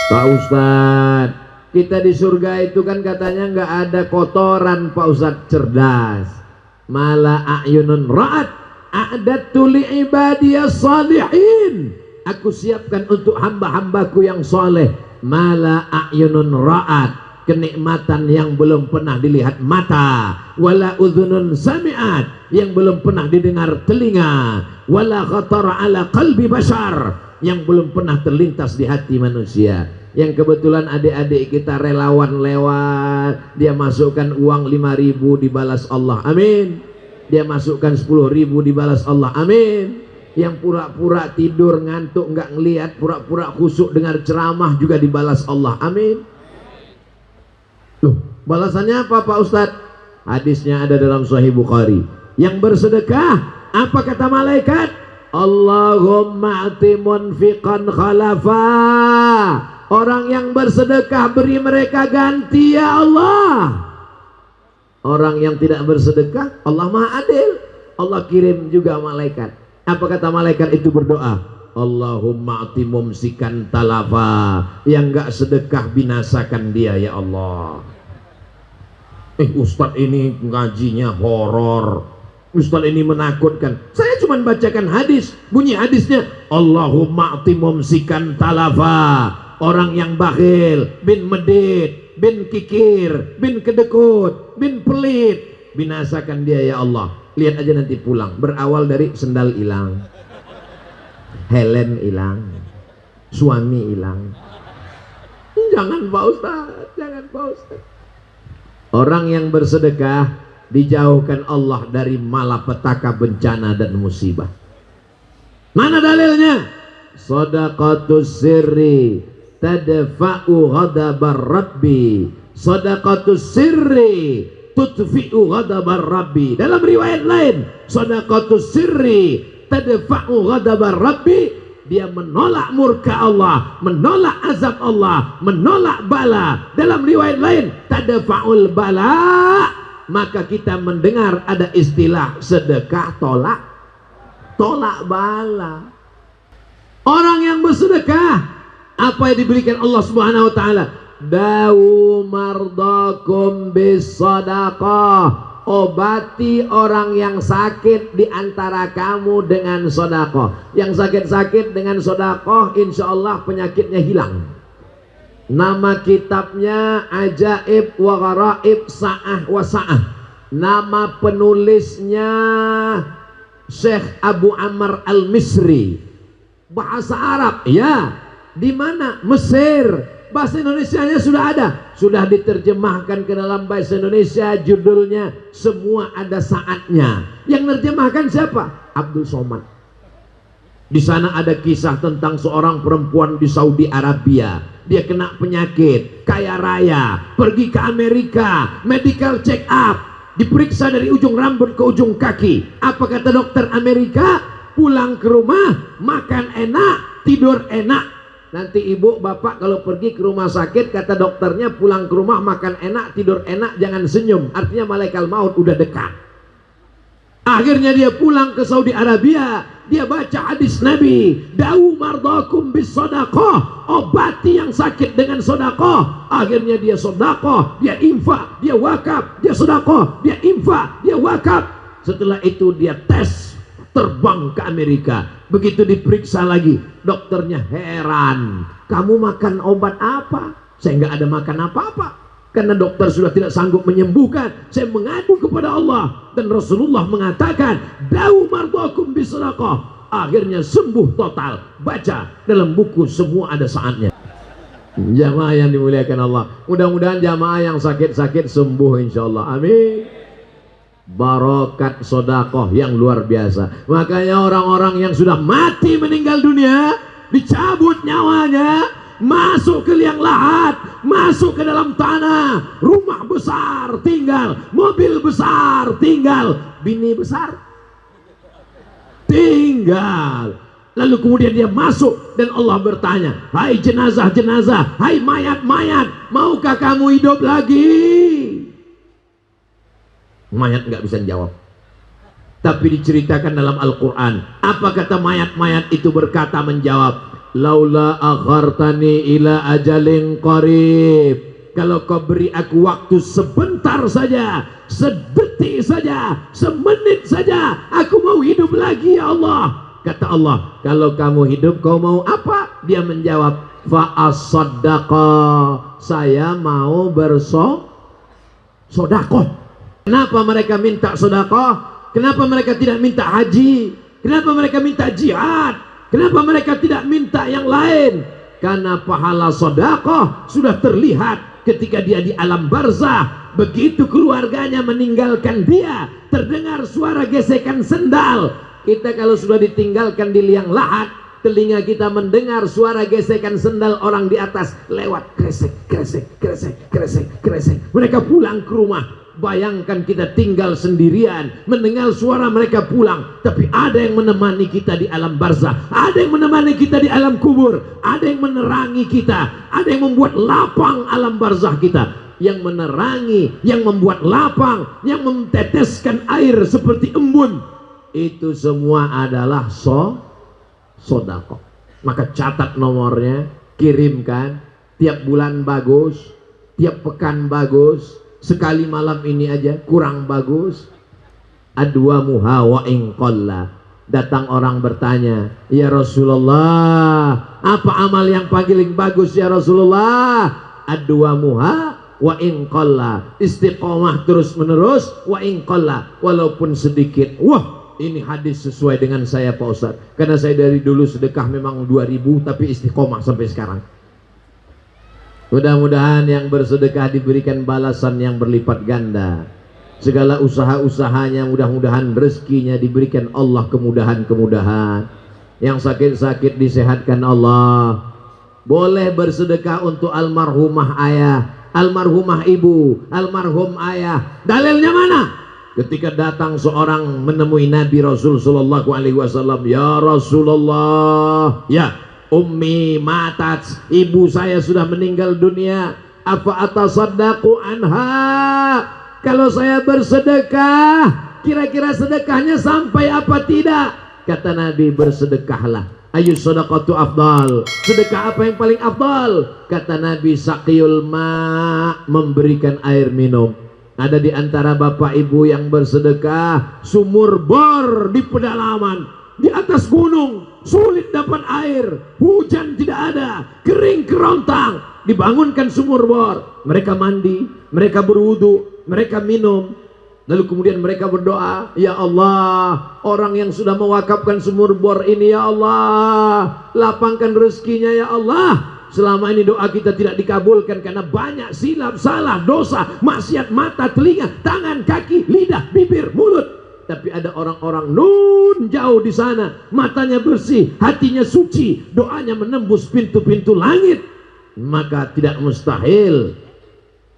Pak Ustadz, kita di surga itu kan katanya nggak ada kotoran Pak Ustadz. Cerdas. Mala a'yunun ra'at a'dadtu li'ibadiyas salihin. Aku siapkan untuk hamba-hambaku yang soleh. Mala a'yunun ra'at, kenikmatan yang belum pernah dilihat mata. Wala udhunun sami'at, yang belum pernah didengar telinga. Wala khatara ala qalbi bashar, yang belum pernah terlintas di hati manusia. Yang kebetulan adik-adik kita relawan lewat, dia masukkan uang 5.000 dibalas Allah, amin. Dia masukkan 10.000 dibalas Allah, amin. Yang pura-pura tidur ngantuk nggak ngelihat, pura-pura khusyuk dengar ceramah juga dibalas Allah, amin. Loh, balasannya apa Pak Ustadz? Hadisnya ada dalam Sahih Bukhari. Yang bersedekah, apa kata malaikat? Allahumma ati munfiqan khalafa. Orang yang bersedekah beri mereka ganti ya Allah. Orang yang tidak bersedekah, Allah Maha Adil, Allah kirim juga malaikat. Apa kata malaikat itu berdoa? Allahumma ati mumsikan talafa. Yang enggak sedekah binasakan dia ya Allah. Ustadz ini ngajinya horor, Ustadz ini menakutkan. Saya cuma bacakan hadis. Bunyi hadisnya, Allahumma ati mumsikan talafa. Orang yang bakhil, bin medit, bin kikir, bin kedekut, bin pelit, binasakan dia ya Allah. Lihat aja nanti pulang. Berawal dari sendal hilang, helm hilang, suami hilang. Jangan Pak Ustadz, jangan Pak Ustadz. Orang yang bersedekah dijauhkan Allah dari malapetaka, bencana dan musibah. Mana dalilnya? Shadaqatus sirri tadfa'u ghadabar rabbi. Shadaqatus sirri tudfi'u ghadabar rabbi. Dalam riwayat lain, shadaqatus sirri tadfa'u ghadabar rabbi. Dia menolak murka Allah, menolak azab Allah, menolak bala. Dalam riwayat lain, tadfa'ul bala. Maka kita mendengar ada istilah sedekah tolak bala. Orang yang bersedekah, apa yang diberikan Allah Subhanahu wa taala? Dawu mardakum bis sadaqah. Obati orang yang sakit di antara kamu dengan sedekah. Yang sakit-sakit dengan sedekah, insya Allah penyakitnya hilang. Nama kitabnya Ajaib wa Gharaib Sa'ah wa Sa'ah. Nama penulisnya Syekh Abu Amr Al-Misri. Bahasa Arab, ya. Di mana? Mesir. Bahasa Indonesianya sudah ada, sudah diterjemahkan ke dalam bahasa Indonesia. Judulnya Semua Ada Saatnya. Yang nerjemahkan siapa? Abdul Somad. Di sana ada kisah tentang seorang perempuan di Saudi Arabia. Dia kena penyakit, kaya raya, pergi ke Amerika, medical check up, diperiksa dari ujung rambut ke ujung kaki. Apa kata dokter Amerika? Pulang ke rumah, makan enak, tidur enak. Nanti ibu bapak kalau pergi ke rumah sakit, kata dokternya, pulang ke rumah makan enak, tidur enak, jangan senyum. Artinya malaikat maut udah dekat. Akhirnya dia pulang ke Saudi Arabia. Dia baca hadis Nabi, Dawu mardakum bis sadaqah. Obati yang sakit dengan sedekah. Akhirnya dia sedekah, dia infak, dia wakaf, dia sedekah, dia infak, dia wakaf. Setelah itu dia tes, terbang ke Amerika. Begitu diperiksa lagi, dokternya heran. Kamu makan obat apa? Saya nggak ada makan apa-apa. Karena dokter sudah tidak sanggup menyembuhkan. Saya mengadu kepada Allah. Dan Rasulullah mengatakan, Dawu mardakum bisadaqah. Akhirnya sembuh total. Baca dalam buku Semua Ada Saatnya. Jamaah yang dimuliakan Allah, mudah-mudahan jamaah yang sakit-sakit sembuh insya Allah, amin. Barokat sodakoh yang luar biasa. Makanya orang-orang yang sudah mati meninggal dunia, dicabut nyawanya, masuk ke liang lahat, masuk ke dalam tanah, rumah besar tinggal, mobil besar tinggal, bini besar tinggal. Lalu kemudian dia masuk dan Allah bertanya, hai jenazah-jenazah, hai mayat-mayat, maukah kamu hidup lagi? Mayat nggak bisa jawab. Tapi diceritakan dalam Al-Quran, apa kata mayat-mayat itu berkata menjawab, laula akhartani ila ajalin qarib, kalau kau beri aku waktu sebentar saja, sedetik saja, semenit saja, aku mau hidup lagi ya Allah. Kata Allah, kalau kamu hidup kau mau apa? Dia menjawab, fa as-saddaqa, saya mau bersodakoh. Kenapa mereka minta sodakoh? Kenapa mereka tidak minta haji? Kenapa mereka minta jihad? Kenapa mereka tidak minta yang lain? Karena pahala sodakoh sudah terlihat ketika dia di alam barzah. Begitu keluarganya meninggalkan dia, terdengar suara gesekan sendal. Kita kalau sudah ditinggalkan di liang lahat, telinga kita mendengar suara gesekan sendal orang di atas lewat, kresek, kresek, kresek, kresek, kresek. Mereka pulang ke rumah. Bayangkan kita tinggal sendirian, mendengar suara mereka pulang, tapi ada yang menemani kita di alam barzah, ada yang menemani kita di alam kubur, ada yang menerangi kita, ada yang membuat lapang alam barzah kita. Yang menerangi, yang membuat lapang, yang menteteskan air seperti embun, itu semua adalah sodako. Maka catat nomornya, kirimkan. Tiap bulan bagus, tiap pekan bagus, sekali malam ini aja kurang bagus. Adwa muha wa inqalla. Datang orang bertanya, ya Rasulullah, apa amal yang paling bagus ya Rasulullah? Adwa muha wa inqalla, istiqomah terus menerus, wa inqalla, walaupun sedikit. Wah, ini hadis sesuai dengan saya Pak Ustadz, karena saya dari dulu sedekah memang 2000 tapi istiqomah sampai sekarang. Mudah-mudahan yang bersedekah diberikan balasan yang berlipat ganda. Segala usaha-usahanya mudah-mudahan rezekinya diberikan Allah kemudahan-kemudahan. Yang sakit-sakit disehatkan Allah. Boleh bersedekah untuk almarhumah ayah, almarhumah ibu, almarhum ayah. Dalilnya mana? Ketika datang seorang menemui Nabi Rasul sallallahu alaihi wasallam, ya Rasulullah, ya ummi matat, ibu saya sudah meninggal dunia, apa atasaddaqu anha, kalau saya bersedekah kira-kira sedekahnya sampai apa tidak? Kata Nabi, bersedekahlah. Ayu sadaqatu afdal, sedekah apa yang paling afdal? Kata Nabi, saqiyul ma, memberikan air minum. Ada di antara bapak ibu yang bersedekah sumur bor di pedalaman, di atas gunung, sulit dapat air, hujan tidak ada, kering kerontang, dibangunkan sumur bor, mereka mandi, mereka berwudu, mereka minum, lalu kemudian mereka berdoa, ya Allah, orang yang sudah mewakafkan sumur bor ini, ya Allah, lapangkan rezekinya ya Allah. Selama ini doa kita tidak dikabulkan karena banyak silap, salah, dosa, maksiat, mata, telinga, tangan, kaki, lidah, bibir, mulut. Tapi ada orang-orang nun jauh di sana, matanya bersih, hatinya suci, doanya menembus pintu-pintu langit. Maka tidak mustahil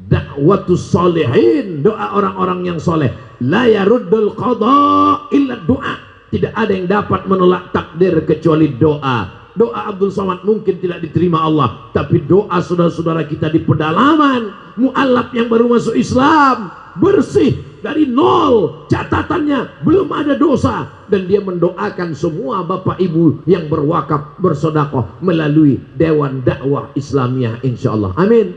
dakwatus sholihin, doa orang-orang yang soleh, la yaruddul qada illa doa. Tidak ada yang dapat menolak takdir kecuali doa. Doa Abdul Somad mungkin tidak diterima Allah, tapi doa saudara-saudara kita di pedalaman, mu'alaf yang baru masuk Islam, bersih dari nol, catatannya belum ada dosa, dan dia mendoakan semua bapak ibu yang berwakaf, bersedekah melalui Dewan Dakwah Islamiyah, insyaallah. Amin.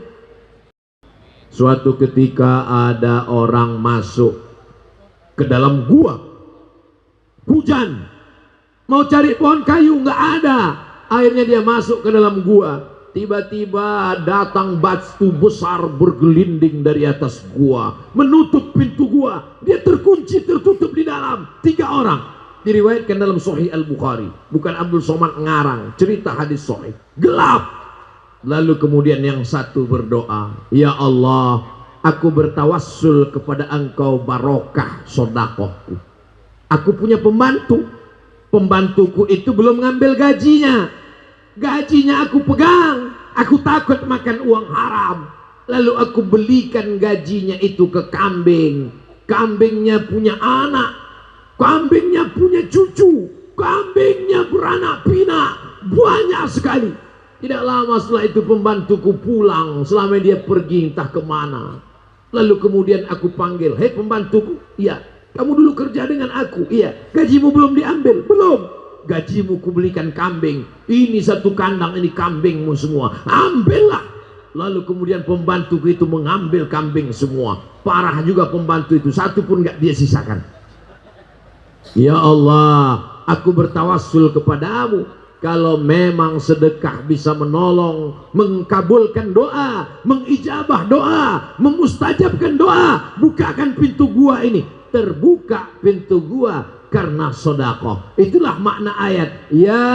Suatu ketika ada orang masuk ke dalam gua, hujan, mau cari pohon kayu nggak ada. Akhirnya dia masuk ke dalam gua. Tiba-tiba datang batu besar bergelinding dari atas gua, menutup pintu gua. Dia terkunci, tertutup di dalam. 3 orang. Diriwayatkan dalam Sahih Al-Bukhari. Bukan Abdul Somad ngarang, cerita hadis sahih. Gelap. Lalu kemudian yang satu berdoa, ya Allah, aku bertawassul kepada Engkau barokah sodakohku. Aku punya pembantu. Pembantuku itu belum ngambil gajinya. Gajinya aku pegang, aku takut makan uang haram. Lalu aku belikan gajinya itu ke kambing. Kambingnya punya anak, kambingnya punya cucu, kambingnya beranak pinak, banyak sekali. Tidak lama setelah itu pembantuku pulang, selama dia pergi entah kemana. Lalu kemudian aku panggil, hei pembantuku, iya, kamu dulu kerja dengan aku, iya, gajimu belum diambil, belum. gajimu kubelikan kambing, ini satu kandang, ini kambingmu semua, ambillah. Lalu kemudian pembantu itu mengambil kambing semua. Parah juga pembantu itu, satu pun gak dia sisakan. Ya Allah, aku bertawassul kepadamu, kalau memang sedekah bisa menolong, mengkabulkan doa, mengijabah doa, memustajabkan doa, bukakan pintu gua ini. Terbuka pintu gua karena sedekah. Itulah makna ayat. Ya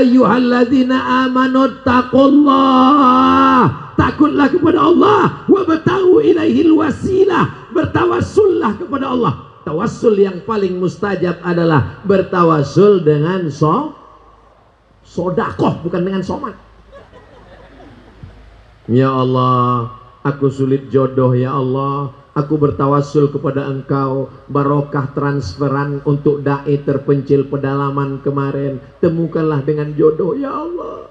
ayyuhalladzina amanu taqullah. Takutlah kepada Allah, wabtaghu ilaihil wasilah. Bertawassullah kepada Allah. Tawassul yang paling mustajab adalah bertawassul dengan sodakoh, bukan dengan somat. Ya Allah, aku sulit jodoh ya Allah, aku bertawassul kepada Engkau, barokah transferan untuk dai terpencil pedalaman kemarin, temukanlah dengan jodoh ya Allah.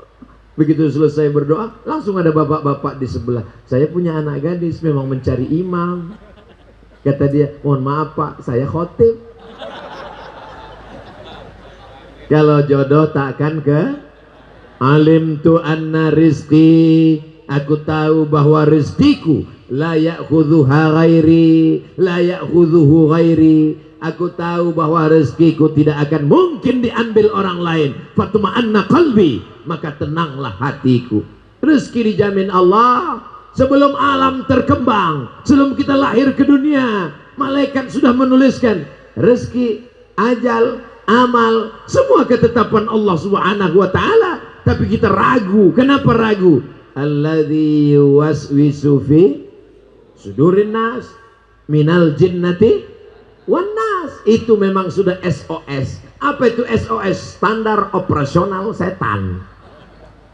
Begitu selesai berdoa, langsung ada bapak-bapak di sebelah. Saya punya anak gadis memang mencari imam. Kata dia, mohon maaf Pak, saya khotib. Kalau jodoh takkan ke alim tu anna rizki, aku tahu bahwa rizkiku la ya'khudhuha ghairi, la ya'khudhuhu ghairi. Aku tahu bahwa rezekiku tidak akan mungkin diambil orang lain. Fatma'anna qalbi, maka tenanglah hatiku. Rezeki dijamin Allah sebelum alam terkembang, sebelum kita lahir ke dunia. Malaikat sudah menuliskan rezeki, ajal, amal, semua ketetapan Allah Subhanahu wa taala. Tapi kita ragu. Kenapa ragu? Alladzi yuwaswisu fi sudurin nas minal jinnati wan nas. Itu memang sudah SOS. Apa itu SOS? Standar operasional setan.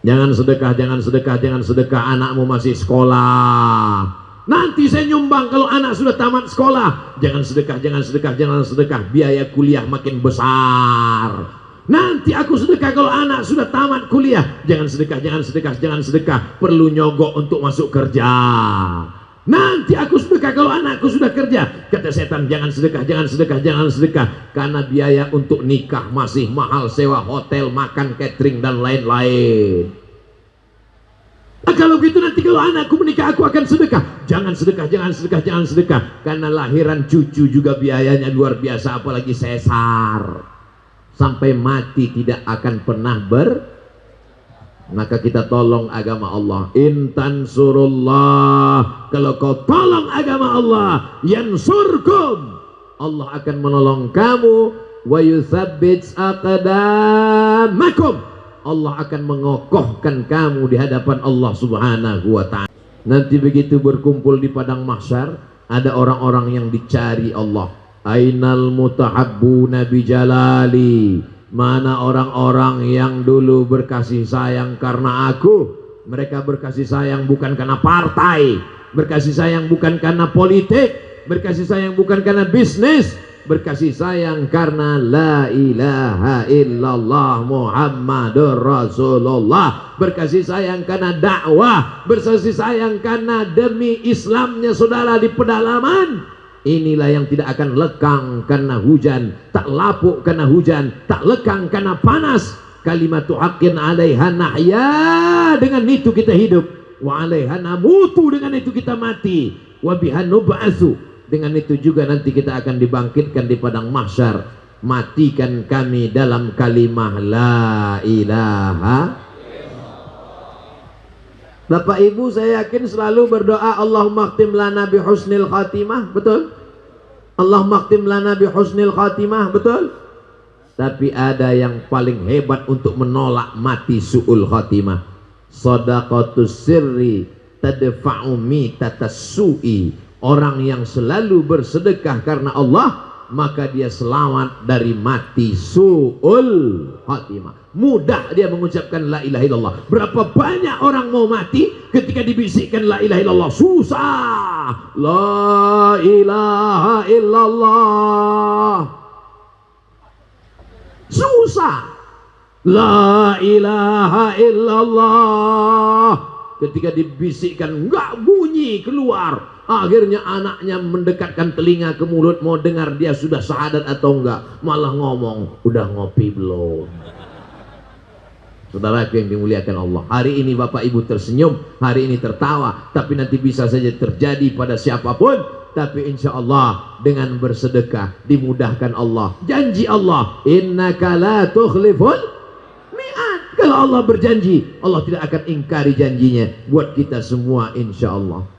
Jangan sedekah, jangan sedekah, jangan sedekah, anakmu masih sekolah. Nanti saya nyumbang kalau anak sudah tamat sekolah. Jangan sedekah, jangan sedekah, jangan sedekah, biaya kuliah makin besar. Nanti aku sedekah kalau anak sudah tamat kuliah. Jangan sedekah, jangan sedekah, jangan sedekah, perlu nyogok untuk masuk kerja. Nanti aku sedekah kalau anakku sudah kerja. Kata setan, jangan sedekah, jangan sedekah, jangan sedekah, karena biaya untuk nikah masih mahal, sewa hotel, makan, catering, dan lain-lain. Nah, kalau gitu nanti kalau anakku menikah aku akan sedekah. Jangan sedekah, jangan sedekah, jangan sedekah, karena lahiran cucu juga biayanya luar biasa, apalagi sesar. Sampai mati tidak akan pernah Maka kita tolong agama Allah. Intan surullah, kalau kau tolong agama Allah, yansurkum, Allah akan menolong kamu. Wa yuthabbit aqdamakum, Allah akan mengokohkan kamu di hadapan Allah Subhanahu wa ta'ala. Nanti begitu berkumpul di padang mahsyar, ada orang-orang yang dicari Allah. Ainal mutahabbuna bijalali, mana orang-orang yang dulu berkasih sayang karena aku. Mereka berkasih sayang bukan karena partai, berkasih sayang bukan karena politik, berkasih sayang bukan karena bisnis, berkasih sayang karena la ilaha illallah Muhammadur Rasulullah, berkasih sayang karena dakwah, berkasih sayang karena demi Islamnya saudara di pedalaman. Inilah yang tidak akan lekang karena hujan, tak lapuk karena hujan, tak lekang karena panas. Kalimatu haqqin 'alaiha nahya, dengan itu kita hidup. Wa 'alaiha namutu, dengan itu kita mati. Wa biha nub'atsu, dengan itu juga nanti kita akan dibangkitkan di padang mahsyar. Matikan kami dalam kalimah la ilaha. Bapak Ibu, saya yakin selalu berdoa Allahumma khtim lana bi husnil khatimah, betul? Allahumma khtim lana bi husnil khatimah, betul? Tapi ada yang paling hebat untuk menolak mati su'ul khatimah. Shadaqatus sirri tadfa'u mitatas su'i. Orang yang selalu bersedekah karena Allah, maka dia selamat dari mati su'ul khatimah. Mudah dia mengucapkan la ilaha illallah. Berapa banyak orang mau mati ketika dibisikkan la ilaha illallah? Susah. La ilaha illallah. Susah. La ilaha illallah. Ketika dibisikkan enggak bunyi keluar. Akhirnya anaknya mendekatkan telinga ke mulut, mau dengar dia sudah syahadat atau enggak, malah ngomong, udah ngopi belum? Saudara yang dimuliakan Allah, hari ini Bapak Ibu tersenyum, hari ini tertawa, tapi nanti bisa saja terjadi pada siapapun. Tapi insya Allah dengan bersedekah dimudahkan Allah. Janji Allah, innaka la tukhliful mi'ad. Kalau Allah berjanji, Allah tidak akan ingkari janjinya buat kita semua insya Allah.